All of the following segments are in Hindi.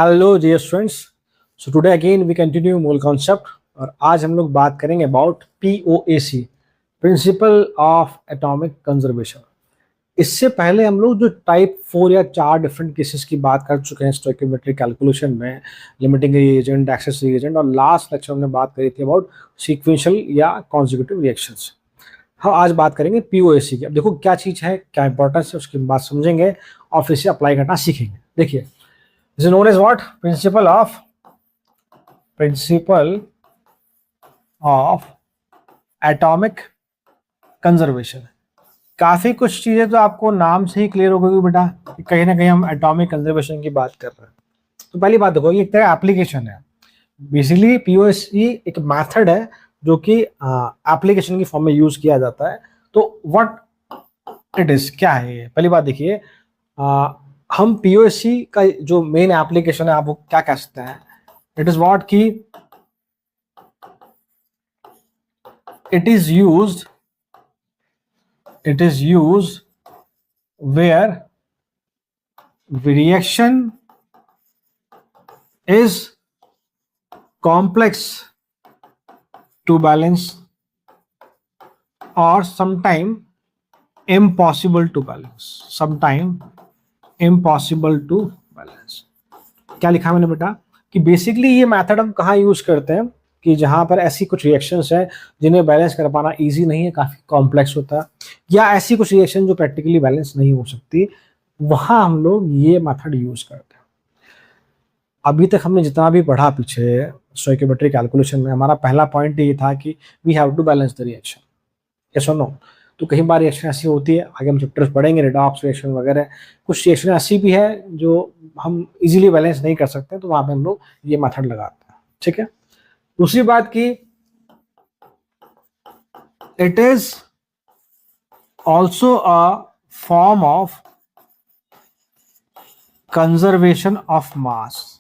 Hello dear students. So today again we continue mole concept और आज हम लोग बात करेंगे about POAC, principle of atomic conservation. इससे पहले हम लोग जो टाइप 4 या 4 डिफरेंट केसेस की बात कर चुके हैं स्टोइकियोमेट्रिक कैलकुलेशन में, लिमिटिंग रिएजेंट, एक्सेस रिएजेंट, और लास्ट लेक्चर में बात करी थी अबाउट सीक्वेंशियल या कॉन्जिक्यूटिव रिएक्शंस। हम आज बात करेंगे पीओएसी की। अब देखो क्या चीज़ है, क्या इंपॉर्टेंस है, उसकी बात समझेंगे और फिर से अप्लाई करना सीखेंगे। देखिए, this is known as what? Principle of atomic conservation। काफी कुछ चीजें तो आपको नाम से ही क्लियर हो गई बेटा कि कहीं ना कहीं हम एटॉमिक कंजर्वेशन की बात कर रहे हैं। तो पहली बात देखो, ये एक तरह एप्लीकेशन है। बेसिकली पीओएसी एक मेथड है जो कि एप्लीकेशन की फॉर्म में यूज किया जाता है। तो व्हाट इट इज, क्या है ये? पहली बात देखिए, हम पीओएसी का जो मेन एप्लीकेशन है आप वो क्या कह सकते हैं? इट इज व्हाट की it is used where reaction is complex to balance or sometime impossible to balance। क्या लिखा मैंने बेटा कि बेसिकली ये मेथड हम कहाँ यूज करते हैं कि जहां पर ऐसी कुछ रिएक्शंस हैं जिन्हें बैलेंस कर पाना इजी नहीं है, काफी कॉम्प्लेक्स होता है, या ऐसी कुछ रिएक्शन जो प्रैक्टिकली बैलेंस नहीं हो सकती, वहां हम लोग ये मेथड यूज करते हैं। अभी तक हमने जितना भी पढ़ा पीछे स्टोइकियोमेट्रिक कैलकुलेशन में, हमारा पहला पॉइंट ये था कि we have to balance the reaction, yes और नो। तो कई बार रिएक्शन ऐसी होती है, आगे हम चैप्टर्स पढ़ेंगे, रिडॉक्स रिएक्शन वगैरह, कुछ रिएक्शन ऐसी भी है जो हम इजीली बैलेंस नहीं कर सकते, तो वहां पे हम लोग ये मेथड लगाते हैं। ठीक है। दूसरी बात की it is also a form of conservation of mass,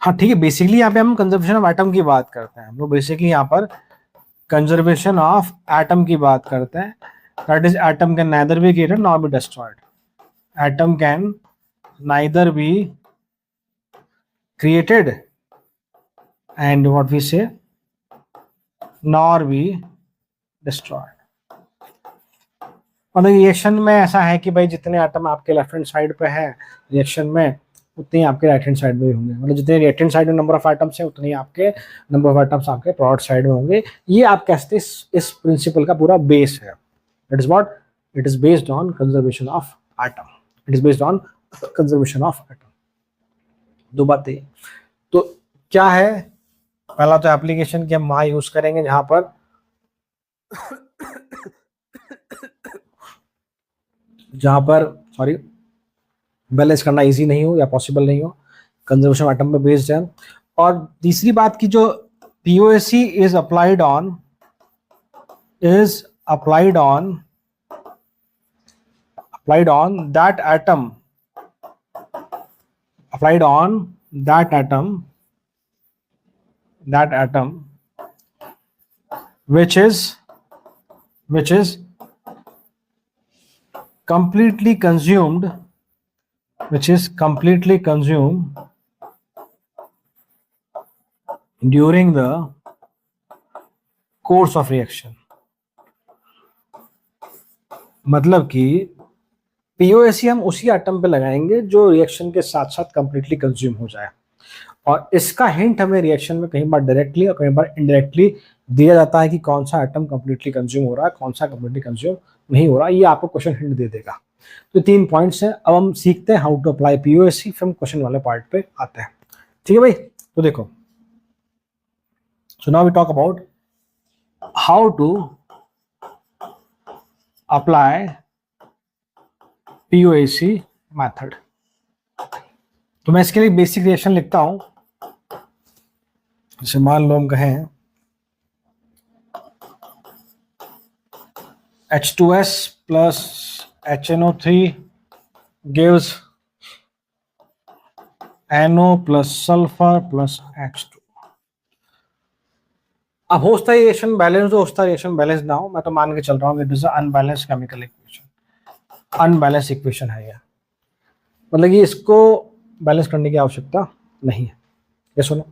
हाँ ठीक है। बेसिकली यहाँ पे हम कंजर्वेशन ऑफ एटम की बात करते हैं, हम लोग बेसिकली यहाँ पर कंजर्वेशन ऑफ एटम की बात करते हैं। That is atom can neither be created nor be destroyed. Atom can neither be created and what we say nor be destroyed। और रिएक्शन में ऐसा है कि भाई जितने एटम आपके लेफ्ट हैंड साइड पे है रिएक्शन में, उतने ही आपके राइट हैंड साइड में भी होंगे। मतलब जितने राइट हैंड साइड में नंबर ऑफ एटम्स हैं, उतने ही आपके नंबर ऑफ एटम्स आपके प्रोडक्ट साइड में होंगे। ये आप कहते हैं इस प्रिंसिपल का पूरा बेस है। It is what? It is based on conservation of atom. It is based on conservation of atom. दो बातें। तो क्या है? पहला तो एप्लीकेशन की हम वहां यूज करेंगे जहां पर सॉरी बैलेंस करना इजी नहीं हो या पॉसिबल नहीं हो, कंजर्वेशन ऑफ एटम पे बेस्ड है। और तीसरी बात की जो POAC is applied on that atom which is completely consumed during the course of reaction। मतलब कि पीओएसी हम उसी एटम पे लगाएंगे जो रिएक्शन के साथ साथ कंप्लीटली कंज्यूम हो जाए। और इसका हिंट हमें रिएक्शन में कई बार डायरेक्टली और कई बार इनडायरेक्टली दिया जाता है कि कौन सा एटम कंप्लीटली कंज्यूम हो रहा है, कौन सा कंप्लीटली कंज्यूम नहीं हो रहा। ये आपको क्वेश्चन हिंट दे देगा। तो 3 पॉइंट्स हैं। अब हम सीखते हैं हाउ टू अप्लाई पीओएसी, फिर हम क्वेश्चन वाले पार्ट पे आते हैं। ठीक है भाई। तो देखो, so now we talk about how to apply POAC method. तो मैं इसके लिए बेसिक रिएक्शन लिखता हूं। जैसे मान लो हम कहें H2S plus HNO3 gives NO plus sulfur plus H2। अब हो सकता है रिएक्शन बैलेंस हो सकता है रिएक्शन बैलेंस ना हो। मैं तो मान के चल रहा हूँ it is unbalanced chemical equation. Unbalance equation है ये, मतलब कि इसको बैलेंस करने की आवश्यकता नहीं है। ये सुनो,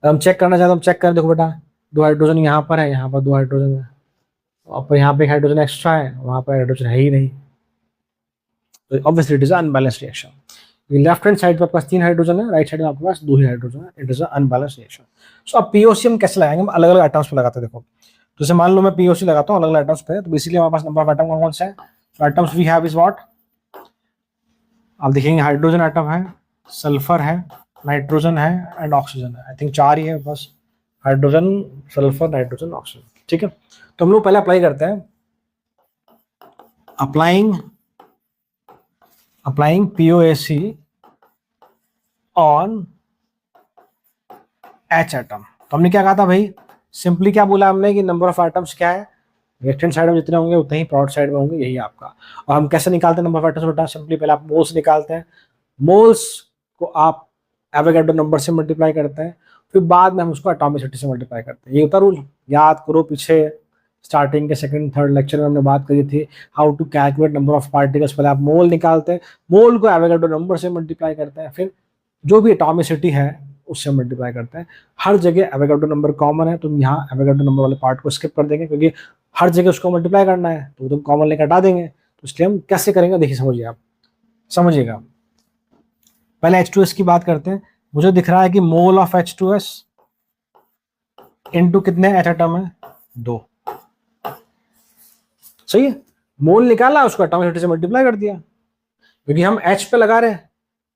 हम चेक करना चाहते हैं, हम चेक करें, देखो बेटा, दो हाइड्रोजन यहाँ पर है, यहाँ पर दो हाइड्रोजन है, और यहाँ पे हाइड्रोजन एक्स्ट्रा है, वहाँ पर हाइड्रोजन है ही नहीं, तो obviously it is unbalanced reaction. Left hand side पर आपके पास 3 हाइड्रोजन है, राइट साइड में आपके पास 2 ही हाइड्रोजन है, इट इज अनबैलेंस्ड रिएक्शन। सो अब पीओसी हम कैसे लगाएंगे, हम अलग अलग आइटम्स पे लगाते हैं। देखो, तो जैसे मान लो मैं पीओसी लगाता हूँ अलग अलग आइटम्स पे, तो बेसिकली हमारे पास नंबर ऑफ आइटम कौन कौन से है, items we have is what, आप देखेंगे हाइड्रोजन आइटम है, सल्फर है, नाइट्रोजन है एंड ऑक्सीजन है। आई थिंक 4 ही है बस, हाइड्रोजन, सल्फर, नाइट्रोजन, ऑक्सीजन। ठीक है, तो हम लोग पहले अप्लाई करते हैं, applying POAC on H atom. तो हमने क्या कहा था भाई, सिंपली क्या बोला हमने कि नंबर ऑफ आइटम्स क्या है, लेफ्ट हैंड साइड में जितने होंगे उतने ही प्रोडक्ट साइड में होंगे, यही आपका। और हम कैसे निकालते हैं नंबर ऑफ आइटम्स बेटा, सिंपली पहले आप मोल्स निकालते हैं, मोल्स को आप एवोगैड्रो नंबर से मल्टीप्लाई करते हैं, फिर बाद में हम उसको एटॉमिसिटी से मल्टीप्लाई करते हैं। ये होता रूल, याद करो, पीछे स्टार्टिंग के सेकंड थर्ड लेक्चर में हमने बात करी थी how to calculate number of particles. पहले आप मोल निकालते हैं, मोल को एवोगैड्रो नंबर से मल्टीप्लाई करते हैं, फिर जो भी एटॉमिसिटी है उससे मल्टीप्लाई करते हैं। हर जगह एवोगैड्रो नंबर कॉमन है, तुम यहाँ एवोगैड्रो नंबर वाले पार्ट को स्किप कर देंगे क्योंकि हर जगह उसको मल्टीप्लाई करना है, तो तुम कॉमन लेकर हटा देंगे। तो इसलिए हम कैसे करेंगे, देखिए समझिए, आप समझिएगा। पहले H2S की बात करते हैं। मुझे दिख रहा है कि मोल ऑफ H2S इनटू कितने H एटम है, 2। सही है, मोल निकाला, उसको एटॉमिसिटी से मल्टीप्लाई कर दिया, क्योंकि हम H पे लगा रहे हैं,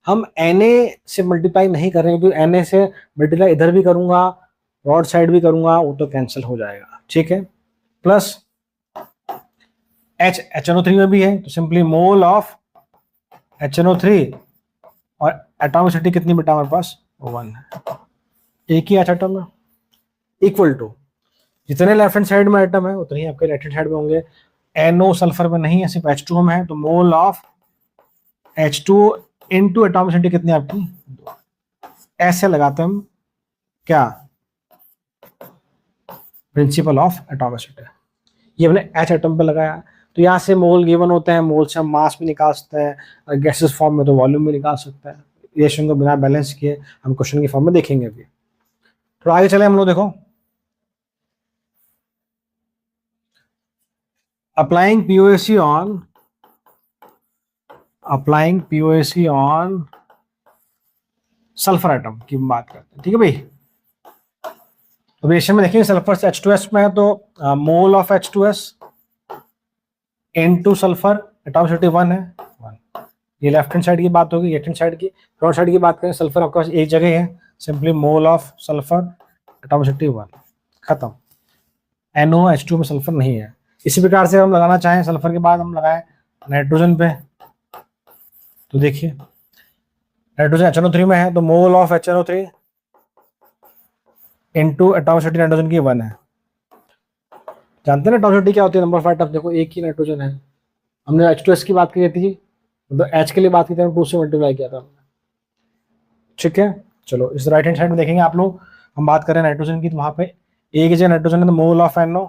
हम Na से मल्टीप्लाई नहीं कर रहे हैं, क्योंकि Na से मल्टीप्लाई इधर भी करूंगा, रॉड साइड भी करूंगा, वो तो कैंसिल हो जाएगा। ठीक है, प्लस HNO3 में भी है, तो सिंपली मोल ऑफ HNO3 और एटॉमिसिटी कितनी बेटा हमारे पास, 1 है, एक ही H एटम है, इक्वल टू जितने लेफ्ट हैंड साइड में एटम है उतने ही आपके राइट हैंड साइड में होंगे। NO सल्फर में नहीं है, सिर्फ H2O में है, तो mole of H2O into atomicity कितनी आपकी, 2। ऐसे लगाते हैं हम क्या, प्रिंसिपल ऑफ एटॉमिसिटी। ये हमने H एटम पे लगाया, तो यहाँ से मोल गिवन होते हैं, मोल से हम मास भी निकाल सकते हैं, और गैसेस फॉर्म में तो वॉल्यूम भी निकाल सकते हैं। रिएक्शन को बिना बैलेंस किए हम क्वेश्चन की फॉर्म में देखेंगे अभी। तो आगे चले हम लोग, देखो, applying POAC on sulphur atom की बात करते हैं। ठीक है भाई, तो रिएक्शन में देखेंगे सल्फर से H2S में है, तो mole of H2S into sulphur, atomicity 1 है, 1। ये लेफ्ट हैंड साइड की बात होगी, राइट हैंड साइड की, रॉड साइड की बात करें, सल्फर आपके पास एक जगह है, simply mole of sulphur, atomicity 1, खत्म। NOH2 में सल्फर नहीं है। इसी प्रकार से हम लगाना चाहें, सल्फर के बाद हम लगाएं नाइट्रोजन पे, तो देखिए नाइट्रोजन HNO3 में है, तो mole of HNO3 into atomicity nitrogen की 1 है। जानते हैं ना एटॉमिसिटी क्या होती है, नंबर ऑफ आइटम्स। देखो एक ही नाइट्रोजन है, हमने H2S की बात की थी, मतलब H के लिए बात की थी, 2 से मल्टीप्लाई किया था हमने। ठीक है, चलो इस राइट हैंड साइड में देखेंगे आप लोग, हम बात करें नाइट्रोजन की, तो वहां पे एक जगह नाइट्रोजन है, तो mole of NO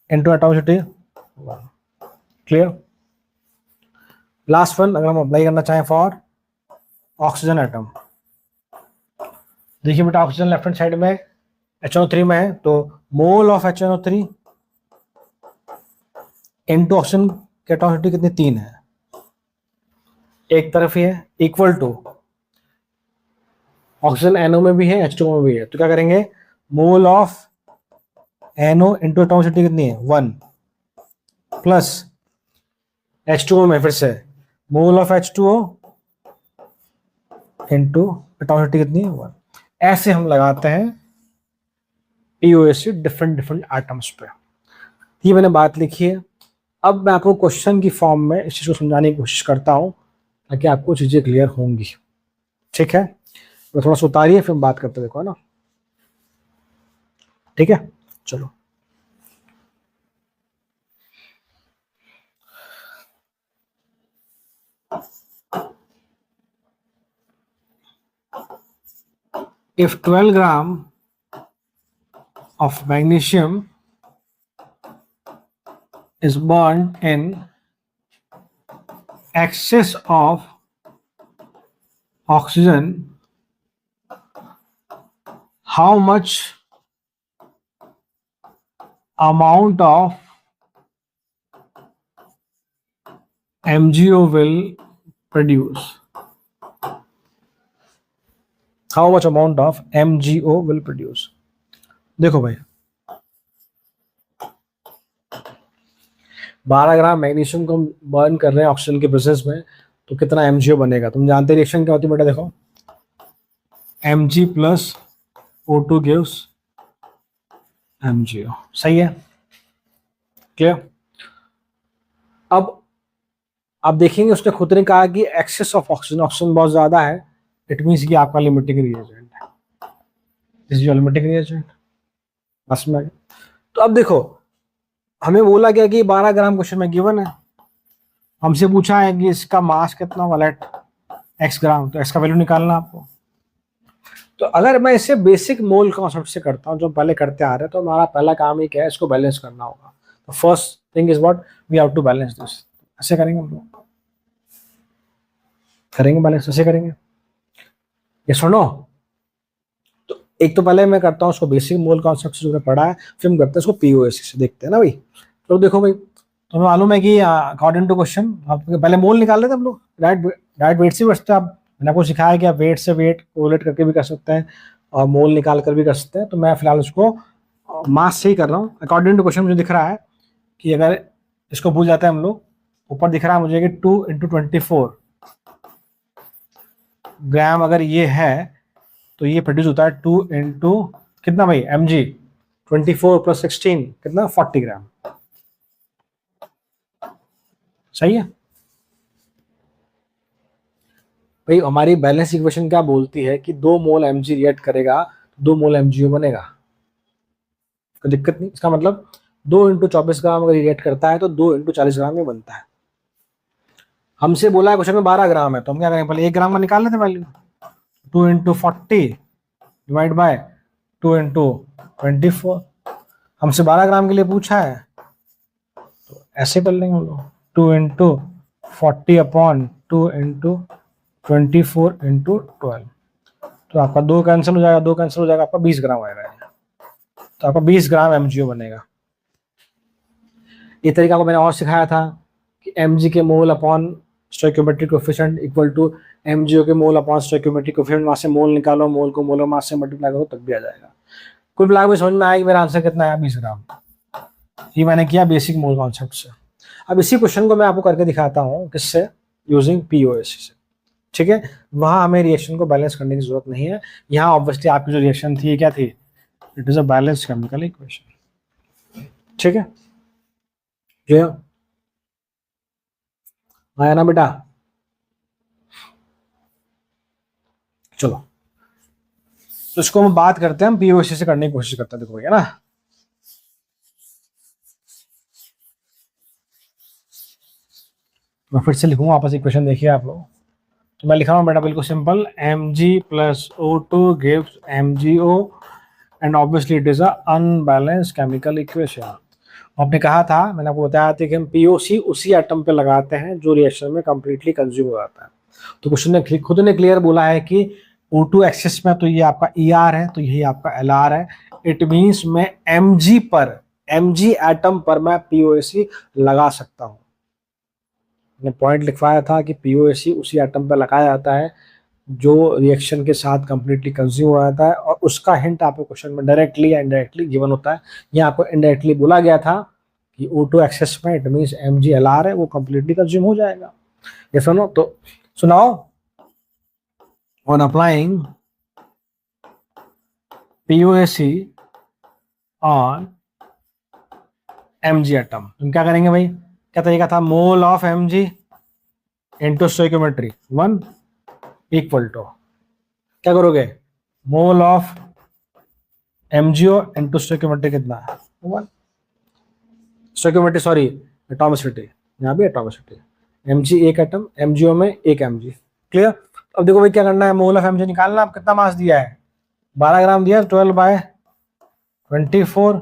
into atomicity 1। Clear. Last one अगर हम अप्लाई करना चाहें फॉर ऑक्सीजन एटम, देखिए बेटा ऑक्सीजन लेफ्ट हैंड साइड में HNO3 में है, तो mole of HNO3 into oxygen की एटॉमिसिटी कितनी, 3 है, एक तरफ ही है, इक्वल टू ऑक्सीजन NO में भी है, H2O में भी है, तो क्या करेंगे, mole of NO into atomicity कितनी है, 1, प्लस H2O में फिर से mole of H2O into atomicity कितनी है, 1। ऐसे हम लगाते हैं POAC डिफरेंट आइटम्स पे। ये मैंने बात लिखी है। अब मैं आपको क्वेश्चन की फॉर्म में इस चीज को समझाने की कोशिश करता हूँ ताकि आपको चीजें क्लियर होंगी। ठीक है, तो थोड़ा सा उतारिए फिर बात करते, देखो है ना। ठीक है, चलो if 12 gram of magnesium is burned in excess of oxygen, how much amount of MgO will produce? How much amount of MgO will produce? देखो भाई, 12 ग्राम मैग्नीशियम को हम बर्न कर रहे हैं ऑक्सीजन के प्रेजेंस में, तो कितना MgO बनेगा? तुम जानते रिएक्शन क्या होती है बेटा? देखो, Mg plus O2 gives MgO। सही है, क्लियर? अब देखेंगे, उसने खुद ने कहा कि एक्सेस ऑफ ऑक्सीजन, ऑक्सीजन बहुत ज्यादा है, इट मीन्स कि आपका लिमिटिंग रिएजेंट है, this is your limiting reagent. बस में तो अब देखो, हमें बोला गया कि 12 ग्राम क्वेश्चन में गिवन है, हमसे पूछा है कि इसका मास कितना वाला है, x ग्राम, तो x का वैल्यू निकालना आपको। तो अगर मैं इसे बेसिक मोल कॉन्सेप्ट से करता हूँ, जो पहले करते आ रहे हैं, तो हमारा पहला काम ही क्या है, इसको बैलेंस करना होगा। तो first thing is what we have to balance this. ऐसे करेंगे हम लोग, करेंगे बैलेंस, ऐसे करेंगे, ये सुनो। तो एक तो पहले मैं करता हूँ उसको बेसिक मोल कॉन्सेप्ट से, जो पढ़ा है, फिर हम करते हैं इसको पीओएसी से, देखते हैं ना भाई। तो देखो भाई, तुम्हें मालूम है कि अकॉर्डिंग टू क्वेश्चन पहले मोल निकाल लेते हम लोग, डायरेक्ट वेट से बचते हैं। आप, मैंने आपको सिखाया कि आप वेट से वेट कोरिलेट करके भी कर सकते हैं और मोल निकाल कर भी कर सकते हैं। तो मैं फिलहाल उसको मास से ही कर रहा हूँ। अकॉर्डिंग टू क्वेश्चन मुझे दिख रहा है कि अगर इसको भूल जाते हैं हम लोग, ऊपर दिख रहा है मुझे कि 2 × 24 ग्राम अगर ये है, तो ये प्रोड्यूस होता है 2 × कितना भाई mg, 24 + 16 कितना, 40 ग्राम। सही है भाई। हमारी बैलेंस इक्वेशन क्या बोलती है कि 2 मोल mg रिएक्ट करेगा, 2 मोल MgO बनेगा, कोई दिक्कत नहीं। इसका मतलब 2 × 24 ग्राम अगर रिएक्ट करता है तो 2 × 40 ग्राम में बनता है। हमसे बोला है क्वेश्चन में 12 ग्राम है, तो हम क्या करेंगे, पहले 1 ग्राम का निकाल लेते हैं वैल्यू। 2 × 40 divide by 2 × 24। हमसे 12 ग्राम के लिए पूछा है, तो ऐसे कर लेंगे हम लोग, 2 × 40 अपॉन 2 × 24 × 12। तो आपका 2 कैंसिल हो जाएगा, 2 कैंसिल हो जाएगा, आपका 20 ग्राम आएगा। तो आपका 20 ग्राम MgO बनेगा। ये तरीका को मैंने और सिखाया था कि mg के mole upon stoichiometric coefficient equal to MgO के मोल अपॉन स्टोइकियोमेट्रिक कोएफिशिएंट, वहां से मोल निकालो, मोल को मोलर मास से मल्टीप्लाई करो, तब भी आ जाएगा। कुल मिलाकर मुझे समझ में आया कि मेरा आंसर कितना आया, 20 ग्राम। ये मैंने किया बेसिक मोल कॉन्सेप्ट से। अब इसी क्वेश्चन को मैं आपको करके दिखाता हूँ, किससे, यूजिंग पीओएसी से। ठीक है, वहां हमें रिएक्शन को बैलेंस करने की जरूरत नहीं है। यहाँ ऑब्वियसली आपकी जो रिएक्शन थी क्या थी, it is a balance chemical equation. ठीक है, आया ना बेटा? चलो, तो इसको हम बात करते हैं, हम पीओएसी से करने की कोशिश करते हैं। देखो भैया ना, मैं फिर से लिखूंगा वापस इक्वेशन, देखिए आप लोग। तो मैं लिखा हूँ बेटा बिल्कुल simple, Mg + O2 gives MgO and obviously it is a unbalanced chemical equation. आपने कहा था, मैंने आपको बताया था कि हम पीओसी उसी एटम पे लगाते हैं जो रिएक्शन में कंप्लीटली कंज्यूम हो जाता है। तो क्वेश्चन ने खुद ने क्लियर बोला है कि O2 एक्सिस में तो ये आपका ER है, तो यही आपका LR है। इट मींस मैं Mg एटम पर मैं पीओसी लगा सकता हूँ। मैंने पॉइंट लिखवाया था कि पीओसी उसी एटम पर लगाया जाता है जो रिएक्शन के साथ कंप्लीटली कंज्यूम हो जाता है, और उसका हिंट आपको क्वेश्चन में डायरेक्टली या इनडायरेक्टली गिवन होता है। यहाँ आपको इनडायरेक्टली बोला गया था कि O2 एक्सेस में, इट मींस MgLR है, वो कंप्लीटली कंज्यूम हो जाएगा। ये सुनो, तो सुनाओ, on applying POAC on Mg atom, तुम क्या करेंगे भाई? क्या तरीका था, mole of Mg into stoichiometry 1 equal to, क्या करोगे, mole of MgO into stoichiometry कितना है, 1। स्टोइकियोमेट्री सॉरी एटॉमिसिटी, यहाँ भी एटॉमिसिटी, Mg एक एटम, MgO में एक Mg। क्लियर? अब देखो भाई क्या करना है, मोल ऑफ Mg निकालना। आप कितना मास दिया है, 12 ग्राम दिया, 12/24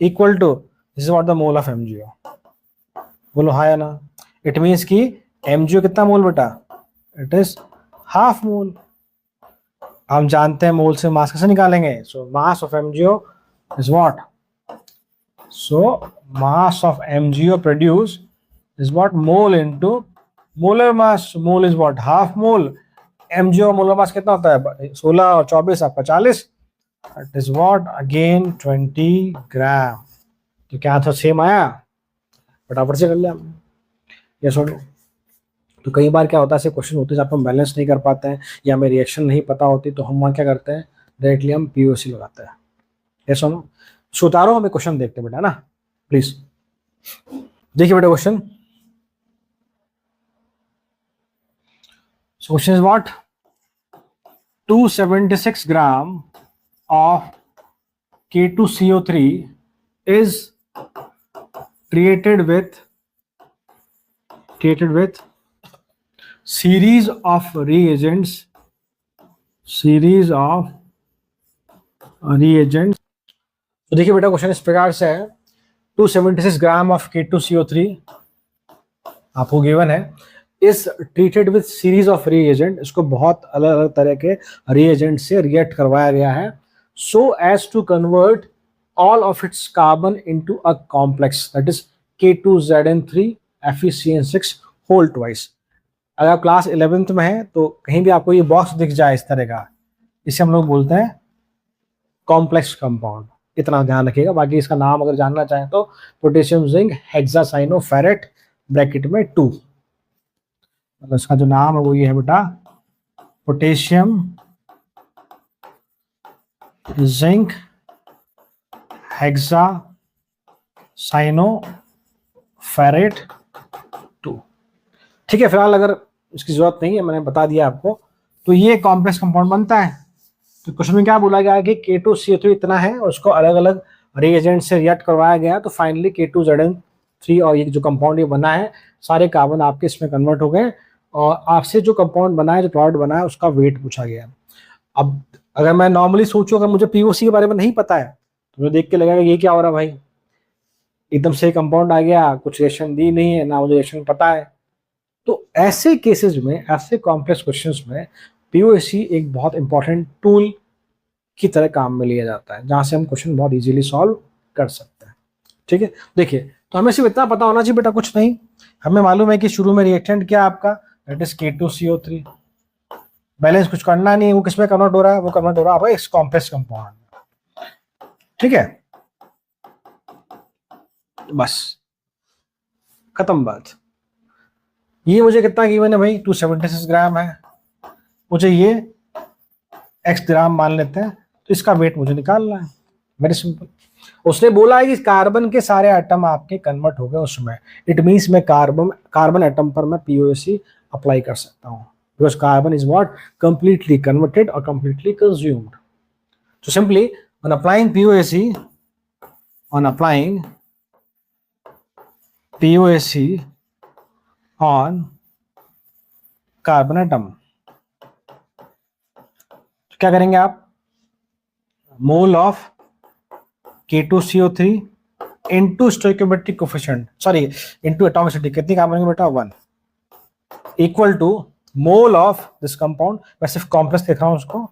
equal to, this is what the mole of MgO। बोलो हाँ या ना? इट मीन्स कि MgO कितना मोल बेटा? It is half mole. हम जानते हैं मोल से मास कैसे निकालेंगे? So mass of MgO is what? So mass of MgO produce is what? Mole into molar mass. Mole is what? Half mole. MgO molar mass कितना होता है? 16 और 24 आपका 40। It is what? Again 20 gram. तो क्या आंसर सेम आया? फटाफट से कर लिया हमने। यस और नो? तो कई बार क्या होता है, ऐसे क्वेश्चन होते हैं जब हम बैलेंस नहीं कर पाते हैं या हमें रिएक्शन नहीं पता होती, तो हम वहाँ क्या करते हैं, डायरेक्टली हम POC लगाते हैं। यस और नो? सो उतारो, हमें क्वेश्चन देखते हैं बेटा ना, प्लीज देखिए बेटा question. So question is what? 276 gram of K2CO3 is treated with series of reagents तो देखिए बेटा क्वेश्चन इस प्रकार से है, 276 ग्राम ऑफ K2CO3 आपको गिवन है, इस treated with series of reagent, इसको बहुत अलग अलग तरह के रिएजेंट से रिएक्ट करवाया गया है, so as to convert all of its carbon into a complex that is K2Zn3 FeCN6 whole twice। अगर आप क्लास 11th में है तो कहीं भी आपको ये बॉक्स दिख जाए इस तरह का, इसे हम लोग बोलते हैं कॉम्प्लेक्स कंपाउंड। इतना ध्यान रखिएगा। बाकी इसका नाम अगर जानना चाहें तो पोटेशियम जिंक हेक्सासाइनोफेरेट ब्रैकेट में 2, मतलब इसका जो नाम है वो ये है बेटा, पोटेशियम जिंक हेक्सासाइनोफेरेट 2। ठीक है, फिलहाल अगर इसकी जरूरत नहीं है, मैंने बता दिया आपको। तो ये कॉम्प्लेक्स कंपाउंड बनता है। तो क्वेश्चन में क्या बोला गया है कि K2CO3 इतना है और उसको अलग अलग रिएजेंट से रिएक्ट करवाया गया, तो फाइनली K2Zn3 और ये जो कंपाउंड ये बना है, सारे कार्बन आपके इसमें कन्वर्ट हो गए और आपसे जो कंपाउंड बना है, जो प्रोडक्ट बना है, उसका वेट पूछा गया। अब अगर मैं नॉर्मली सोचूं, अगर मुझे POC के बारे में नहीं पता है तो मुझे देख के लगेगा ये क्या हो रहा है भाई, एकदम से कंपाउंड आ गया, कुछ रिएक्शन दी नहीं है ना, मुझे रिएक्शन पता है। तो ऐसे केसेस में, ऐसे कॉम्प्लेक्स क्वेश्चंस में POC एक बहुत इंपॉर्टेंट टूल की तरह काम में लिया जाता है, जहां से हम क्वेश्चन बहुत इजीली सॉल्व कर सकते हैं। ठीक है, देखिए, तो हमें सिर्फ इतना पता होना चाहिए बेटा, कुछ नहीं। हमें मालूम है कि शुरू में रिएक्टेंट क्या आपका, दैट इज K2CO3। बैलेंस कुछ करना नहीं है, वो किसमें कन्वर्ट हो रहा है, वो कन्वर्ट हो रहा है आपका इस कॉम्प्लेक्स कंपाउंड। ठीक है, बस खत्म बात। ये मुझे कितना गिवन है भाई, 276 ग्राम है, मुझे ये x ग्राम मान लेते हैं, तो इसका वेट मुझे निकालना है। Very simple. उसने बोला है कि कार्बन के सारे एटम आपके कन्वर्ट हो गए उसमें, इट मीन्स मैं कार्बन एटम पर मैं POC अप्लाई कर सकता हूँ, because carbon is what, completely converted और completely consumed. So simply on applying POC on carbon atom, तो क्या करेंगे आप, mole of K2CO3 into stoichiometric coefficient, sorry into atomicity, कितनी काम बनेगी बेटा, 1, equal to mole of this compound, मैं सिर्फ कॉम्प्लेक्स लिख रहा हूं, उसको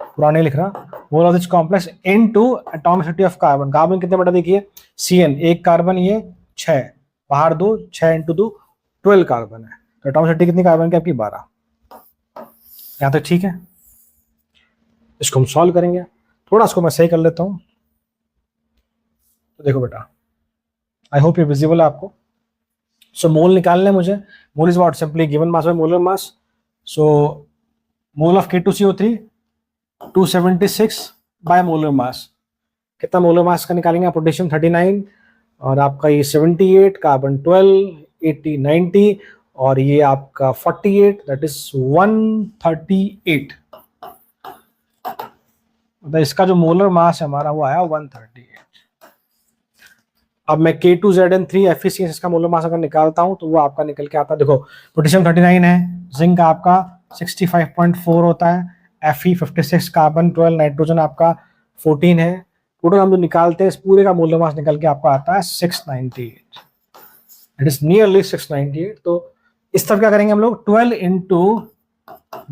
पुराने लिख रहा, मोल of this complex into atomicity of carbon. Carbon कितने बेटा देखिए, CN, एक कार्बन ये 6, बाहर 2, 6 इंटू 2 12 कार्बन है, तो एटॉमिसिटी कितनी कार्बन की आपकी, 12। यहां तक ठीक है, इसको हम सॉल्व करेंगे। थोड़ा इसको मैं सही कर लेता हूं। तो देखो बेटा, आई होप ये विजिबल है आपको। सो मोल निकालना है मुझे, मोल is what, simply given mass by molar mass. So mole of K2CO3 276 bye molar mass, कितना मोलर मास का निकालेंगे आप, पोटेशियम 39 और आपका ये 78, कार्बन 12, 80, 90 और ये आपका 48, दैट इज 138। मतलब इसका जो मोलर मास है हमारा वो आया 138। अब मैं K2Zn3 FeCN6 का मोलर मास अगर निकालता हूं तो वो आपका निकल के आता है, देखो पोटेशियम 39 है, जिंक आपका 65.4 होता है, Fe 56, कार्बन 12, नाइट्रोजन आपका 14 है। टोटल हम जो निकालते हैं इस पूरे का मोलर मास निकल के आपका आता है 698, इट इज नियरली 698। तो इस तरफ क्या करेंगे हम लोग, 12 इंटू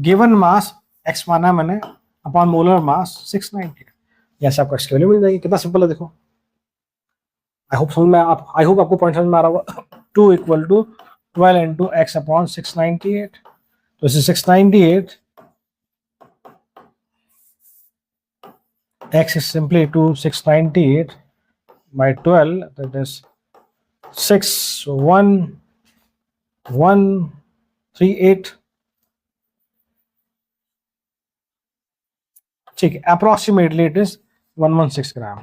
गिवन मास x माना है मैंने अपॉन मोलर मास 690, ऐसे आपको x की वैल्यू मिल जाएगी। कितना सिंपल है देखो। आई होप समझ में आई होप आपको पॉइंट समझ में आ रहा होगा। 2 equal to 12 into x upon 698, तो इसे 698 x is simply 698 by 12, that is 61138, ठीक है, अप्रोक्सीमेटली इट इज 116 ग्राम।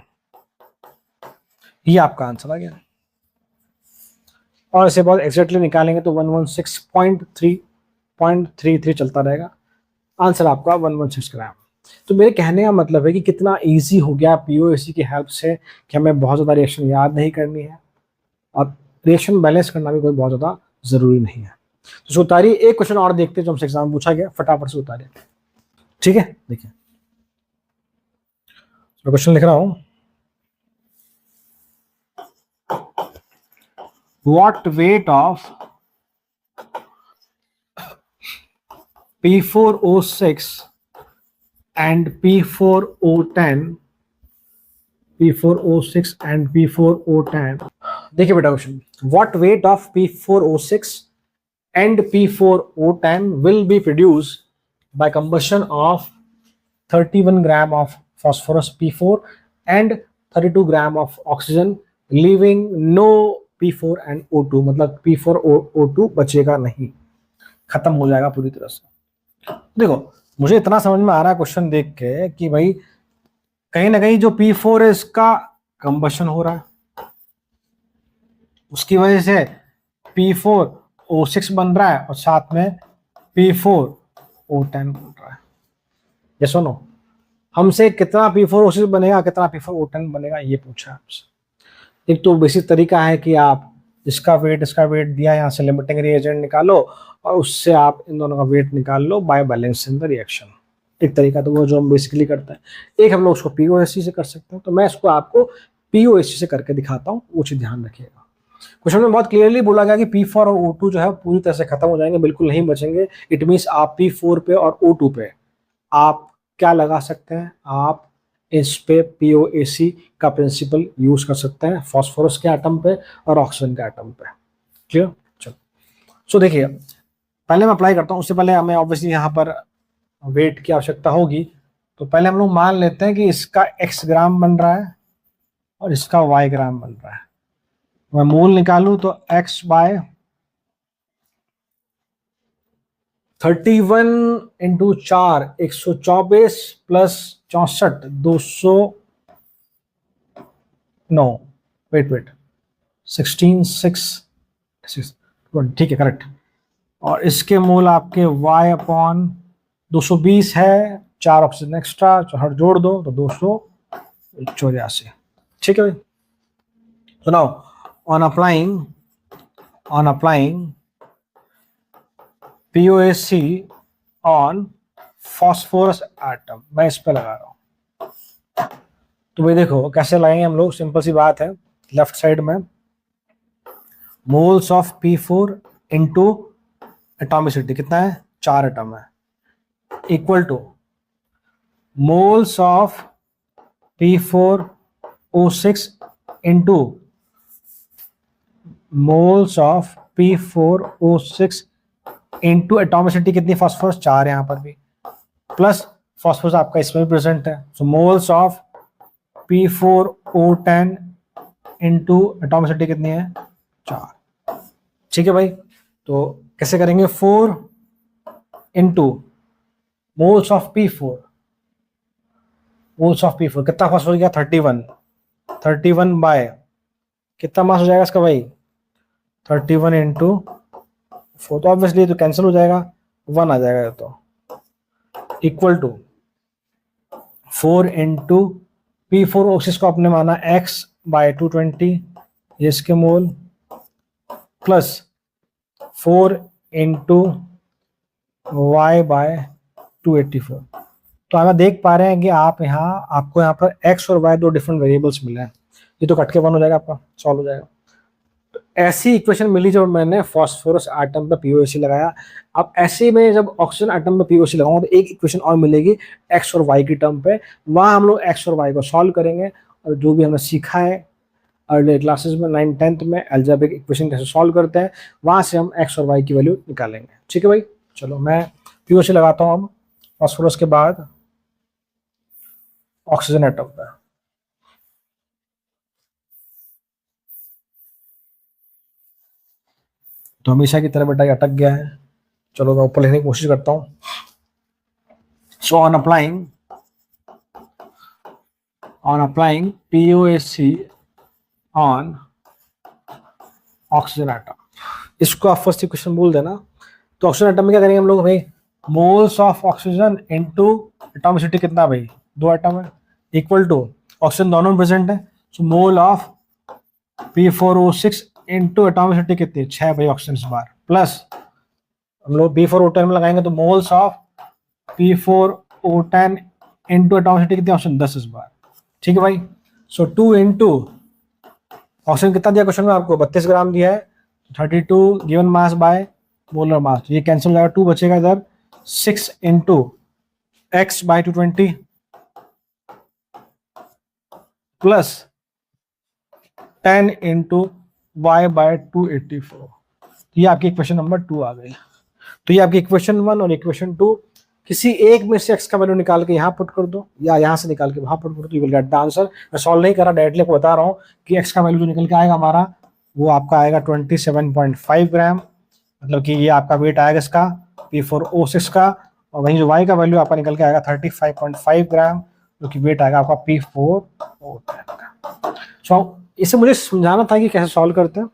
ये आपका आंसर आ गया, और इसे बहुत एग्जैक्टली निकालेंगे तो 116.33 चलता रहेगा। आंसर आपका 116 ग्राम। तो मेरे कहने का मतलब है कि कितना इजी हो गया पीओएसी की हेल्प से कि हमें बहुत ज़्यादा रिएक्शन याद नहीं करनी है, और रिएक्शन बैलेंस करना भी कोई बहुत ज़्यादा ज़रूरी नहीं है। तो उतारिए, एक क्वेश्चन और देखते हैं जो हमसे एग्जाम पूछा गया, फटाफट से उतारिए। ठीक है, देखिए तो क्वेश्चन लिख रहा हूं। What weight of P4O6 and P4O10 देखिए बेटा question, what weight of P4O6 and P4O10 will be produced by combustion of 31 gram of phosphorus P4 and 32 gram of oxygen leaving no P4 and O2, मतलब P4O2 बचेगा नहीं, खत्म हो जाएगा पूरी तरह से। देखो मुझे इतना समझ में आ रहा है क्वेश्चन देख के कि भाई कहीं ना कहीं जो P4 है इसका कंबशन हो रहा है, उसकी वजह से P4O6 बन रहा है और साथ में P4O10 बन रहा है। ये सुनो, हमसे कितना P4O6 बनेगा कितना P4O10 बनेगा ये पूछा आपसे। एक तो बेसिक तरीका है कि आप इसका वेट दिया, यहाँ से लिमिटिंग रिएजेंट निकालो और उससे आप इन दोनों का वेट निकाल लो बाय बैलेंसिंग द रिएक्शन। एक तरीका तो वो जो हम बेसिकली करते हैं। एक हम लोग उसको पीओएससी से कर सकते हैं, तो मैं इसको आपको पीओएससी से करके दिखाता हूँ, वो चीज ध्यान रखिएगा। क्वेश्चन में बहुत क्लियरली बोला गया कि P4 और O2 जो है पूरी तरह से खत्म हो जाएंगे, बिल्कुल नहीं बचेंगे। इट मीन्स आप P4 पे और O2 पे आप क्या लगा सकते हैं, आप इस पे पीओएसी का प्रिंसिपल यूज कर सकते हैं फास्फोरस के एटम पे और ऑक्सीजन के एटम पे। क्लियर? चलो सो देखिए, पहले मैं अप्लाई करता हूँ, उससे पहले हमें ऑब्वियसली यहाँ पर वेट की आवश्यकता होगी। तो पहले हम लोग मान लेते हैं कि इसका x ग्राम बन रहा है और इसका y ग्राम बन रहा है। मैं मोल निकालूं तो x by 31 into 4 124 plus 64 209 weight 16 ठीक है करेक्ट। और इसके मोल आपके y अपॉन 220 है, 4 ऑक्सीजन एक्स्ट्रा हर जोड़ दो तो 284। ठीक है भाई। So now on applying POSC on phosphorus atom, मैं इस पे लगा रहा हूं। तो भाई देखो कैसे लगाएंगे हम लोग, सिंपल सी बात है। लेफ्ट साइड में moles of P4 into atomicity कितना है, 4 एटम है, equal two moles of P4O6 into moles of P4O6 into atomicity कितनी, फास्फोरस 4 यहाँ पर भी, प्लस फास्फोरस आपका इसमें भी प्रेजेंट है। So moles of P4O10 into atomicity कितनी है, 4। ठीक है भाई। तो कैसे करेंगे, 4 इंटू मोल्स ऑफ P4 कितना फास्फोरस गया, 31 बाय कितना मास हो जाएगा इसका भाई, 31 इंटू 4, तो ऑब्वियसली तो कैंसिल हो जाएगा, 1 आ जाएगा तो, इक्वल टू 4 इंटू P4O6 को आपने माना x बाय 220, ये इसके मोल, प्लस 4 इंटू y बाय 284। तो आप देख पा रहे हैं कि आपको यहाँ पर x और y दो डिफरेंट वेरिएबल्स मिले हैं। ये तो कट के 1 हो जाएगा, आपका सॉल्व हो जाएगा। तो ऐसी इक्वेशन मिली जब मैंने फास्फोरस एटम पे पीओसी लगाया। अब ऐसे में जब ऑक्सीजन एटम पे पीओसी लगाऊंगा तो एक इक्वेशन और मिलेगी एक्स और वाई की टर्म पे। वहां हम लोग एक्स और वाई को सॉल्व करेंगे और जो भी हमने सीखा है अर्ली क्लासेस में 9th 10th में अलजेब्रिक इक्वेशन कैसे सॉल्व करते हैं, वहां से हम एक्स और वाई की वैल्यू निकालेंगे। ठीक है भाई, चलो मैं पीओसी लगाता हूँ अब फास्फोरस के बाद ऑक्सीजन एटम पे। तो हमेशा की तरह बेटा ये अटक गया है। चलो मैं ऊपर लिखने की कोशिश करता हूँ। So on applying POAC on oxygen atom, इसको आप फर्स्ट इक्वेशन बोल देना। तो ऑक्सीजन एटम में क्या करेंगे हम लोग भाई, moles of oxygen into atomicity कितना भाई, 2 एटम है, इक्वल टू ऑक्सीजन दोनों में प्रेजेंट है, so mole of P4O6 into atomicity कितनी 6 भाई ऑक्सीजन इस बार, प्लस हम लोग P4O10 में लगाएंगे तो moles of P4O10 into atomicity कितनी ऑक्सीजन 10 इस बार। ठीक है भाई, सो 2 इनटू ऑक्सीजन कितना दिया क्वेश्चन में आपको 32 ग्राम दिया है, 32 given mass by molar mass, ये कैंसिल हो जाएगा, 2 बचेगा इधर, 6 into x by 220 plus 10 into y by 284। ये आपकी इक्वेशन नंबर 2 आ गई। तो ये आपकी इक्वेशन 1 और इक्वेशन 2, किसी एक में से एक्स का वैल्यू निकाल के यहाँ पुट कर दो या यहाँ से निकाल के वहां पुट कर दो, you will get the answer. मैं सॉल्व नहीं कर रहा, डायरेक्टली आपको बता रहा हूँ कि एक्स का वैल्यू जो निकल के आएगा हमारा वो आपका आएगा 27.5 ग्राम, मतलब कि ये आपका वेट आएगा इसका P4O6 का, और वहीं जो वाई का वैल्यू आपका निकल के आएगा 35.5 ग्राम, जो कि वेट आएगा आपका P4O10 का। सो इसे मुझे समझाना था कि कैसे सॉल्व करते हैं,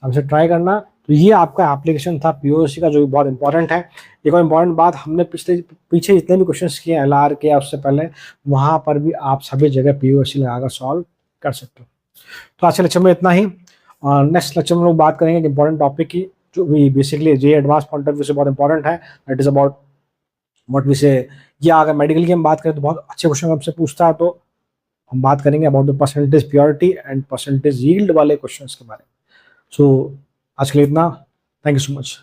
अब इसे ट्राई करना। तो ये आपका एप्लीकेशन था पीओसी का, जो भी बहुत इंपॉर्टेंट है। एक और इम्पॉर्टेंट बात, हमने पीछे जितने भी क्वेश्चंस किए LR के या उससे पहले, वहां पर भी आप सभी जगह पीओसी लगाकर सॉल्व कर सकते हो। तो आज के लेक्चर में इतना ही, और नेक्स्ट लेक्चर में लोग बात करेंगे कि इंपॉर्टेंट टॉपिक की, जो भी basically J advance point of view से बहुत इंपॉर्टेंट है, that is about what we say. या अगर मेडिकल की हम बात करें तो बहुत अच्छे क्वेश्चन हमसे पूछता है, तो हम बात करेंगे about the percentage purity and percentage yield वाले क्वेश्चंस के बारे में। सो आज के लिए इतना, थैंक यू सो मच।